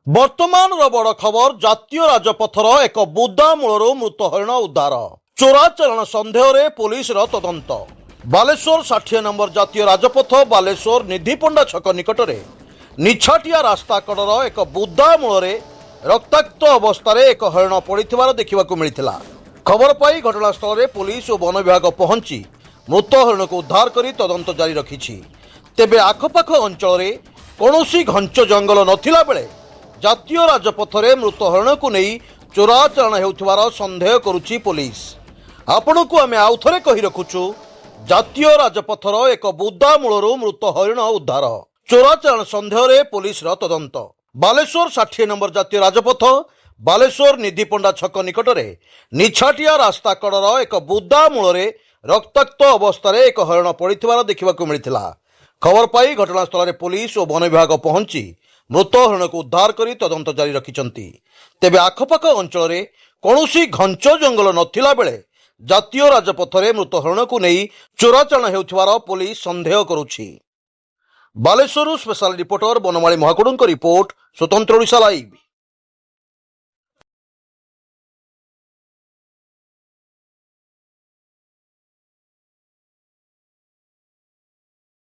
ବର୍ତ୍ତମାନର ବଡ଼ ଖବର ଜାତୀୟ ରାଜପଥର ଏକ ବୁଦା ମୂଳରୁ ମୃତ ହରିଣ ଉଦ୍ଧାର। ଚୋରାଚାଲାଣ ସନ୍ଦେହରେ ପୋଲିସର ତଦନ୍ତ। ବାଲେଶ୍ୱର 60 ନମ୍ବର ଜାତୀୟ ରାଜପଥ ବାଲେଶ୍ୱର ନିଧିପଣ୍ଡା ଛକ ନିକଟରେ ନିଛାଟିଆ ରାସ୍ତା କଡ଼ର ଏକ ବୁଦା ମୂଳରେ ରକ୍ତାକ୍ତ ଅବସ୍ଥାରେ ଏକ ହରିଣ ପଡ଼ିଥିବାର ଦେଖିବାକୁ ମିଳିଥିଲା। ଖବର ପାଇ ଘଟଣାସ୍ଥଳରେ ପୋଲିସ ଓ ବନ ବିଭାଗ ପହଞ୍ଚି ମୃତ ହରିଣକୁ ଉଦ୍ଧାର କରି ତଦନ୍ତ ଜାରି ରଖିଛି। ତେବେ ଆଖପାଖ ଅଞ୍ଚଳରେ କୌଣସି ଘଞ୍ଚ ଜଙ୍ଗଲ ନଥିଲା ବେଳେ ଜାତୀୟ ରାଜପଥରେ ମୃତ ହରିଣକୁ ନେଇ ଚୋରାଚାଲାଣ ହେଉଥିବାର ସନ୍ଦେହ କରୁଛି ପୋଲିସ। ଆପଣଙ୍କୁ ଆମେ ଆଉଥରେ କହି ରଖୁଛୁ, ଜାତୀୟ ରାଜପଥର ଏକ ବୁଦା ମୂଳରୁ ମୃତ ହରିଣ ଉଦ୍ଧାର। ଚୋରାଚାଲାଣ ସନ୍ଦେହରେ ପୋଲିସର ତଦନ୍ତ। ବାଲେଶ୍ୱର 60 ନମ୍ବର ଜାତୀୟ ରାଜପଥ ବାଲେଶ୍ୱର ନିଧିପଣ୍ଡା ଛକ ନିକଟରେ ନିଛାଟିଆ ରାସ୍ତା କଡ଼ର ଏକ ବୁଦା ମୂଳରେ ରକ୍ତାକ୍ତ ଅବସ୍ଥାରେ ଏକ ହରିଣ ପଡ଼ିଥିବାର ଦେଖିବାକୁ ମିଳିଥିଲା। ଖବର ପାଇ ଘଟଣାସ୍ଥଳରେ ପୋଲିସ ଓ ବନ ବିଭାଗ ପହଞ୍ଚି ମୃତ ହରିଣକୁ ଉଦ୍ଧାର କରି ତଦନ୍ତ ଜାରି ରଖିଛନ୍ତି। ତେବେ ଆଖପାଖ ଅଞ୍ଚଳରେ କୌଣସି ଘଞ୍ଚ ଜଙ୍ଗଲ ନଥିଲା ବେଳେ ଜାତୀୟ ରାଜପଥରେ ମୃତ ହରିଣକୁ ନେଇ ଚୋରାଚାଲାଣ ହେଉଥିବାର ପୋଲିସ ସନ୍ଦେହ କରୁଛି। ବାଲେଶ୍ୱରରୁ ସ୍ପେଶାଲ ରିପୋର୍ଟର ବନମାଳୀ ମହାକୁଡ଼ଙ୍କ ରିପୋର୍ଟ, ସ୍ୱତନ୍ତ୍ର ଓଡ଼ିଶା ଲାଇଭ୍।